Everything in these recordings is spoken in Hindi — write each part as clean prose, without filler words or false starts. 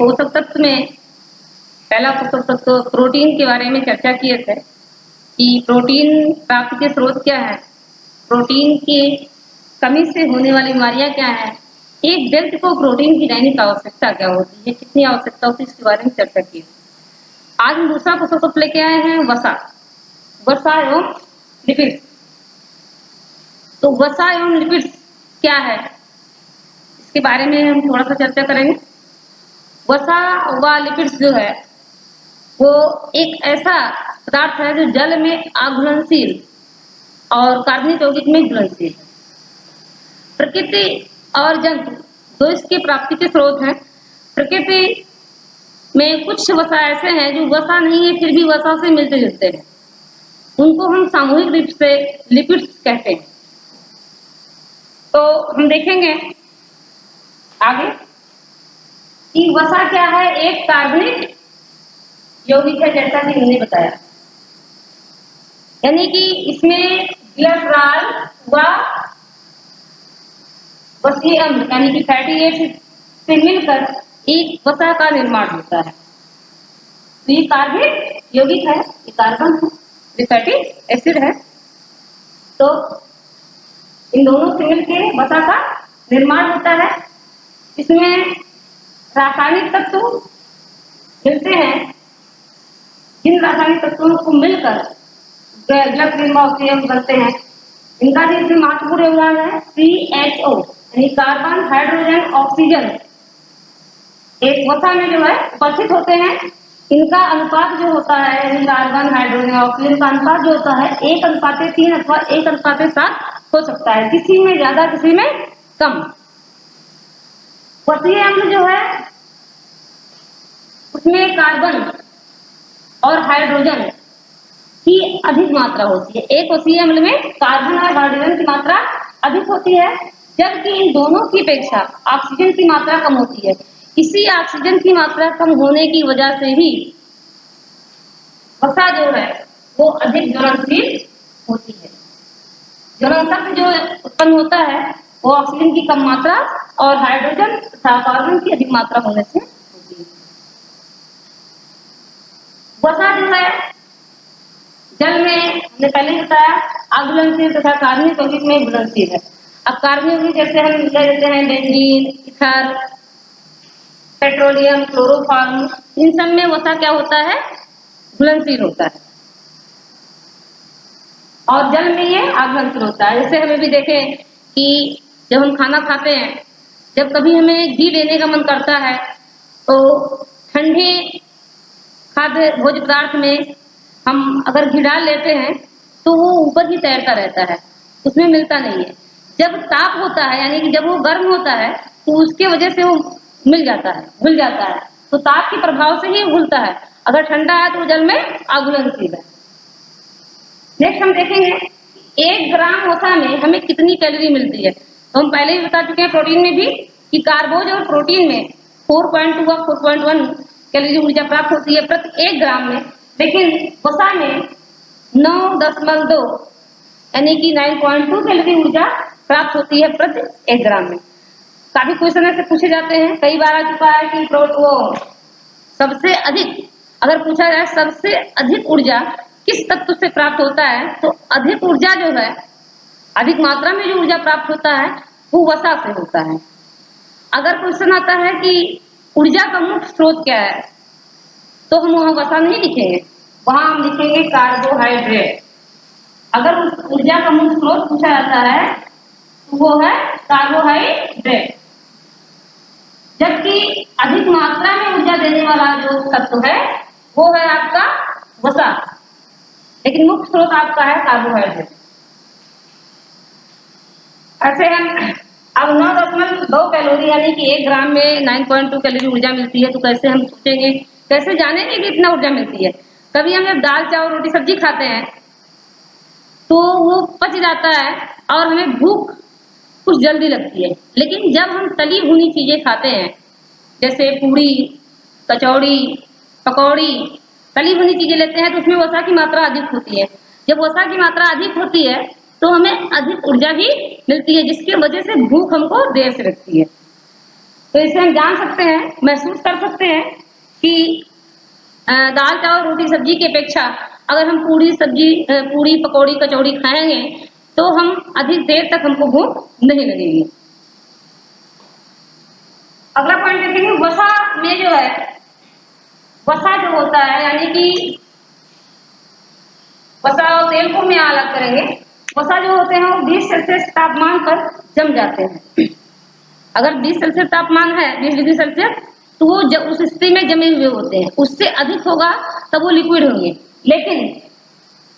पोषक तत्व में पहला पोषक तत्व प्रोटीन के बारे में चर्चा किए थे कि प्रोटीन प्राप्ति के स्रोत क्या है, प्रोटीन की कमी से होने वाली बीमारियां क्या है, एक व्यक्ति को प्रोटीन की दैनिक आवश्यकता क्या होती है, कितनी आवश्यकता होती है, इसके बारे में चर्चा की। आज हम दूसरा पोषक तत्व लेके आए हैं वसा एवं लिपिड्स। तो वसा एवं लिपिड्स क्या है, इसके बारे में हम थोड़ा सा चर्चा करेंगे। वसा व लिपिड्स जो है वो एक ऐसा पदार्थ है जो जल में अघुलनशील और कार्बनिक यौगिक में घुलनशील है। प्रकृति और जंतु दो इसके प्राप्ति के स्रोत हैं। प्रकृति में कुछ वसा ऐसे हैं जो वसा नहीं है फिर भी वसा से मिलते जुलते हैं, उनको हम सामूहिक रूप से लिपिड्स कहते हैं। तो हम देखेंगे आगे कि वसा क्या है, एक कार्बनिक यौगिक है जैसा कि हमने बताया, यानी कि इसमें ग्लिसरॉल व वसीय अम्ल यानी कि फैटी एसिड से मिलकर एक वसा का निर्माण होता है। तो ये कार्बनिक यौगिक है, ये कार्बन है, ये फैटी एसिड है। तो इन दोनों से मिलकर वसा का निर्माण होता है। इसमें रासायनिक तत्व मिलते हैं, जिन रासायनिक तत्वों को मिलकर जल ग्रीनहाउस बनते हैं। इनका जो महत्वपूर्ण योगदान है CHO यानी कार्बन हाइड्रोजन ऑक्सीजन एक वसा में जो है उपस्थित होते हैं। इनका अनुपात जो होता है यानी कार्बन हाइड्रोजन ऑक्सीजन का अनुपात जो होता है 1:3 अथवा 1:7 हो सकता है, किसी में ज्यादा किसी में कम। वसीय अम्ल जो है उसमें कार्बन और हाइड्रोजन की अधिक मात्रा होती है। एक वसीय अम्ल में कार्बन और हाइड्रोजन की मात्रा अधिक होती है, जबकि इन दोनों की अपेक्षा ऑक्सीजन की मात्रा कम होती है। इसी ऑक्सीजन की मात्रा कम होने की वजह से ही वसा जो है वो अधिक ज्वलनशील होती है। ज्वलन जो उत्पन्न होता है वो ऑक्सीजन की कम मात्रा और हाइड्रोजन तथा कार्बन की अधिक मात्रा होने से होती है। वसा जो है जल में हमने पहले ही बताया अघुलनशील तथा कार्बनिक यौगिक में घुलनशील है। अब कार्बनिक यौगिक जैसे हम ले लेते हैं बेंजीन, ईथर, पेट्रोलियम, क्लोरोफॉर्म, इन सब में वसा क्या होता है, घुलनशील होता है और जल में ये अघुलनशील होता है। जैसे हमें भी देखें कि जब हम खाना खाते हैं, जब कभी हमें घी लेने का मन करता है तो ठंडे खाद्य भोज्य पदार्थ में हम अगर घी डाल लेते हैं तो वो ऊपर ही तैरता रहता है, उसमें मिलता नहीं है। जब ताप होता है यानी कि जब वो गर्म होता है तो उसके वजह से वो मिल जाता है, घुल जाता है। तो ताप के प्रभाव से ही घुलता है, अगर ठंडा है तो जल में अघुलनशील है। नेक्स्ट हम देखेंगे 1 ग्राम वसा में हमें कितनी कैलोरी मिलती है। तो हम पहले ही बता चुके हैं प्रोटीन में भी कि कार्बोज और प्रोटीन में 4.2 व 4.1 कैलोरी ऊर्जा प्राप्त होती है प्रति 1 ग्राम में, लेकिन वसा में 9.2 यानी कि 9.2 कैलोरी ऊर्जा प्राप्त होती है प्रति 1 ग्राम में। काफी क्वेश्चन ऐसे पूछे जाते हैं, कई बार आ चुका है कि वो सबसे अधिक अगर पूछा जाए सबसे अधिक ऊर्जा किस तत्व से प्राप्त होता है, तो अधिक ऊर्जा जो है अधिक मात्रा में जो ऊर्जा प्राप्त होता है वो वसा से होता है। अगर क्वेश्चन आता है कि ऊर्जा का मुख्य स्रोत क्या है, तो हम वहां वसा नहीं लिखेंगे, वहां हम लिखेंगे कार्बोहाइड्रेट। अगर उस ऊर्जा का मुख्य स्रोत पूछा जाता है तो वो है कार्बोहाइड्रेट, जबकि अधिक मात्रा में ऊर्जा देने वाला जो तत्व है वो है आपका वसा, लेकिन मुख्य स्रोत आपका है कार्बोहाइड्रेट। ऐसे हम अब 9.2 कैलोरी यानी कि 1 ग्राम में 9.2 कैलोरी ऊर्जा मिलती है, तो कैसे हम सोचेंगे, कैसे जानेंगे कि इतना ऊर्जा मिलती है। कभी हम जब दाल चावल रोटी सब्जी खाते हैं तो वो पच जाता है और हमें भूख कुछ जल्दी लगती है, लेकिन जब हम तली भुनी चीजें खाते हैं जैसे पूड़ी, कचौड़ी, पकौड़ी, तली भुनी चीजें लेते हैं तो उसमें वसा की मात्रा अधिक होती है। जब वसा की मात्रा अधिक होती है तो हमें अधिक ऊर्जा भी मिलती है, जिसकी वजह से भूख हमको देर से लगती है। तो इससे हम जान सकते हैं, महसूस कर सकते हैं कि दाल चावल रोटी सब्जी की अपेक्षा अगर हम पूरी सब्जी पूरी पकौड़ी कचौड़ी खाएंगे तो हम अधिक देर तक हमको भूख नहीं लगेगी। अगला पॉइंट देखेंगे, वसा में जो है, वसा जो होता है यानी कि वसा और तेल को हम अलग करेंगे। वसा जो होते हैं वो 20 सेल्सियस तापमान पर जम जाते हैं। अगर 20 सेल्सियस तापमान है, 20 डिग्री सेल्सियस, तो वो उस स्थिति में जमे हुए होते हैं। उससे अधिक होगा तब वो लिक्विड होंगे। लेकिन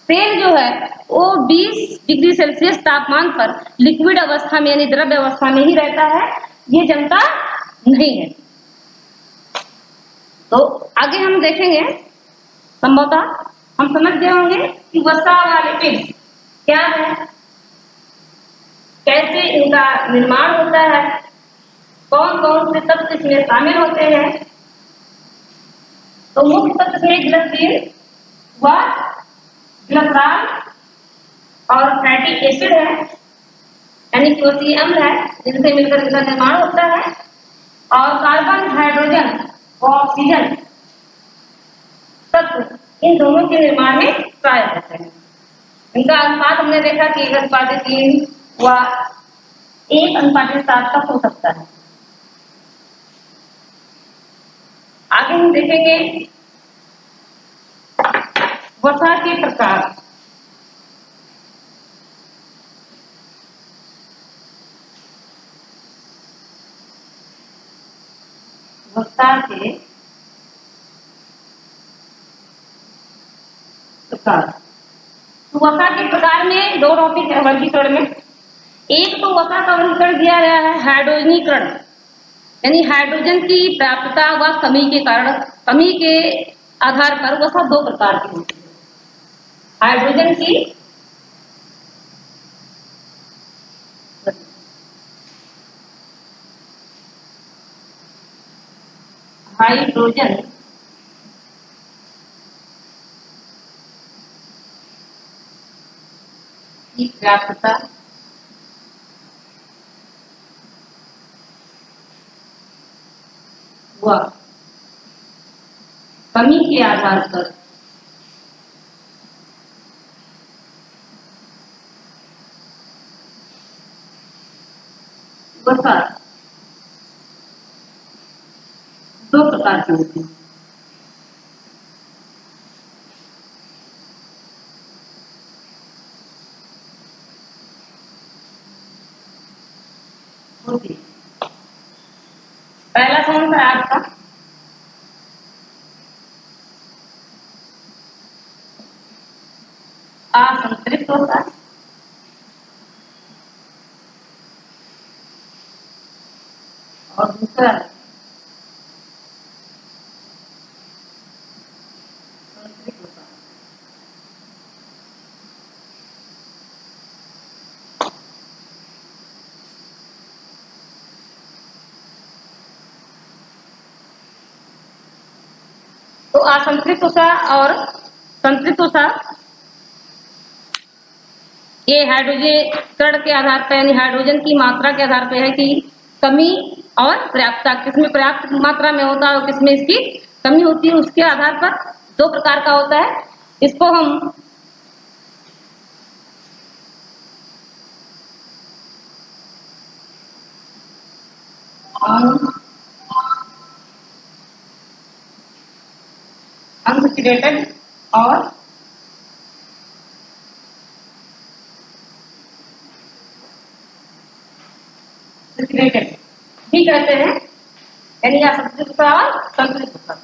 तेल जो है वो 20 डिग्री सेल्सियस तापमान पर लिक्विड अवस्था में यानी द्रव्य अवस्था में ही रहता है, ये जमता नहीं है। तो आगे हम देखेंगे, संभवतः हम समझ गए होंगे कि वसा वाले लिपिड क्या है, कैसे इनका निर्माण होता है, कौन कौन से तत्व इसमें शामिल होते हैं। तो मुख्य तत्व है ग्लिसरीन व ग्लिसरॉल और फैटी एसिड है यानी कोशिकीय अम्ल है, जिनसे मिलकर इनका निर्माण होता है। और कार्बन, हाइड्रोजन व ऑक्सीजन तत्व इन दोनों के निर्माण में सहायक होते हैं। इनका अनुपात हमने देखा कि 1:3 व 1:7 तक हो सकता है। आगे हम देखेंगे वसा के प्रकार। वसा के प्रकार, तो वसा के प्रकार में 2 टॉपिक है वर्गीकरण में। एक तो वसा का वर्गीकरण दिया गया है हाइड्रोजनीकरण, यानी हाइड्रोजन की प्राप्तता व कमी के कारण, कमी के आधार पर वसा 2 प्रकार की होती है। हाइड्रोजन की हाइड्रोजन की प्राप्तता व कमी के आधार पर वसा 2 प्रकार की होती है। पहला कौन सा है आपका? असंतृप्त वसा और दूसरा संतृप्त वसा। तो असंतृप्त वसा और संतृप्त वसा ये हाइड्रोजनीकरण के आधार पर यानी हाइड्रोजन की मात्रा के आधार पर है कि कमी और पर्याप्तता, किसमें पर्याप्त मात्रा में होता है और किसमें इसकी कमी होती है, उसके आधार पर 2 प्रकार का होता है। इसको हम अनसैचुरेटेड और सैचुरेटेड भी कहते हैं, यानी असंतृप्त वसा और संतृप्त वसा।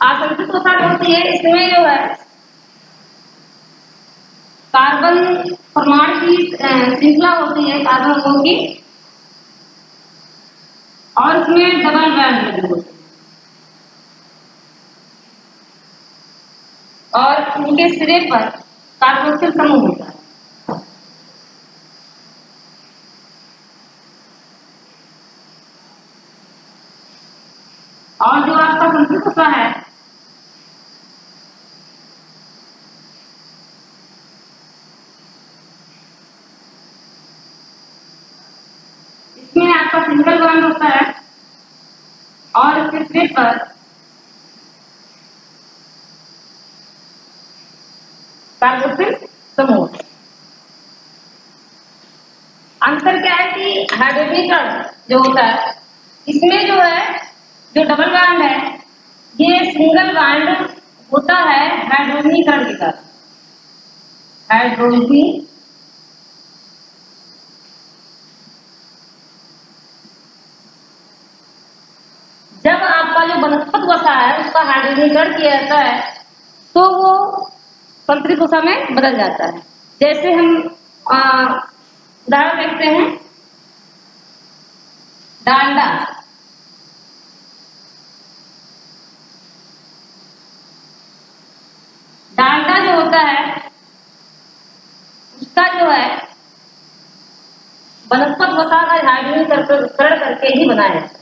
असंतृप्त वसा जो होती है इसमें जो है कार्बन परमाणु की श्रृंखला होती है कार्बन की, और इसमें डबल बॉन्ड लगे होते हैं और उनके सिरे पर कार्बोक्सिल समूह होता है। और जो आपका संतृप्त वसा है इसमें आपका सिंगल बॉन्ड होता है और इसके स्टेट पर कार्बोक्सिल समूह। अंतर क्या है कि हाइड्रोजनीकरण जो होता है इसमें जो है जो डबल बॉन्ड है ये सिंगल बॉन्ड होता है हाइड्रोजनीकरण के कारण। हाइड्रोजनीकरण जब आपका जो वनस्पत वसा है उसका हाइड्रोजनीकरण किया जाता है तो वो तंत्रिक वसा में बदल जाता है। जैसे हम उदाहरण देखते हैं डांडा। डांडा जो होता है उसका जो है वनस्पत वसा का हाइड्रोजनीकरण करके ही बनाया जाता है।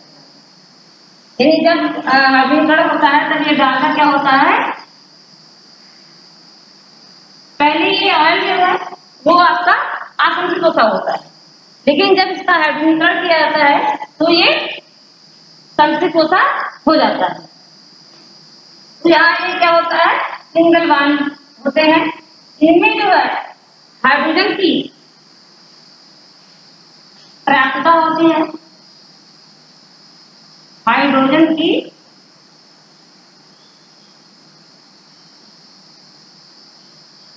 यानी जब हाइड्रोजनीकरण होता है तब ये डांडा क्या होता है, पहले ये ऑयल जो है वो आपका आसंजित वसा होता है, लेकिन जब इसका हाइड्रोजनीकरण किया जाता है तो ये संतृप्त वसा हो जाता है। तो यहाँ ये क्या होता है, सिंगल बॉन्ड होते हैं। इनमें जो है हाइड्रोजन की पर्याप्तता होती है, हाइड्रोजन की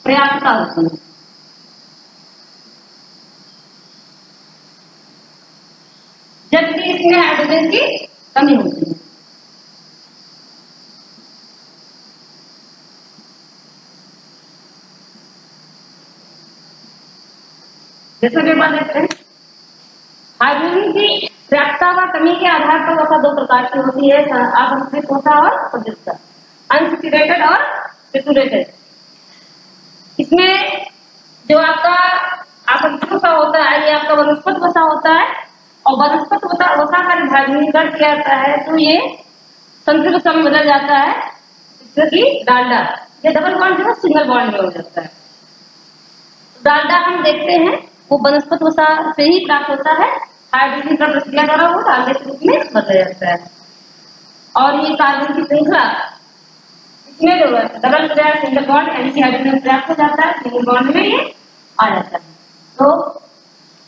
पर्याप्तता होती है। जबकि इसमें हाइड्रोजन की कमी होती है। जैसे कि बात देखते हैं हाइड्रोजन की पर्याप्तता व कमी के आधार पर वसा दो प्रकार की होती है, असंतृप्त वसा और प्रदीप्त, अनसैचुरेटेड और सैचुरेटेड। इसमें जो आपका असंतृप्त वसा होता है ये आपका वनस्पत वसा होता है और वनस्पत वसा का हाइड्रोजनीकरण किया जाता है तो ये संतृप्त वसा में बदल जाता है, जैसे कि डालडा। ये डबल बॉन्ड जो है सिंगल बॉन्ड में हो जाता है। डालडा हम देखते हैं वो वनस्पत वसा से ही प्राप्त होता है, हाइड्रोजनीकरण प्रक्रिया द्वारा वो डालडे के रूप में बदल जाता है। और ये कार्बन की श्रृंखला इसमें जो है डबल बजाय सिंगल बॉन्ड यानी हाइड्रोजन प्राप्त हो जाता है, सिंगल बॉन्ड में ये आ जाता है। तो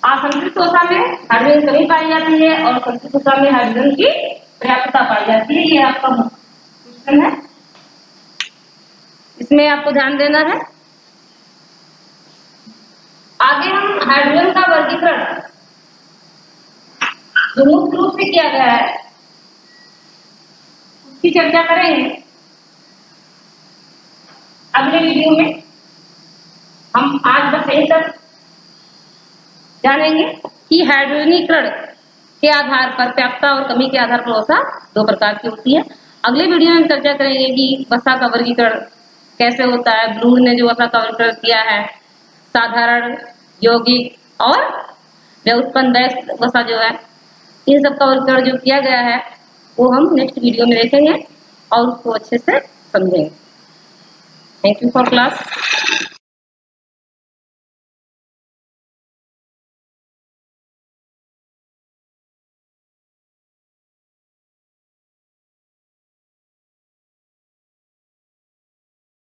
असंतृप्त वसा में हाइड्रोजन कमी पाई जाती है और संतृप्त वसा में हाइड्रोजन की पर्याप्तता पाई जाती है। ये आपका क्वेश्चन है, इसमें आपको ध्यान देना है। आगे हम हाइड्रोजन का वर्गीकरण जो मुख्य रूप से किया गया है उसकी चर्चा करेंगे अगले वीडियो में। हम आज बस यहीं तक जानेंगे कि हाइड्रोजनीकरण के आधार पर पर्याप्तता और कमी के आधार पर वसा दो प्रकार की होती है। अगले वीडियो में हम चर्चा करेंगे कि वसा का वर्गीकरण कैसे होता है, ब्लू ने जो वसा का वर्गीकरण किया है, साधारण, यौगिक और व्युत्पन्न वसा जो है, इन सब का वर्गीकरण जो किया गया है वो हम नेक्स्ट वीडियो में देखेंगे और उसको अच्छे से समझेंगे। Thank you for class.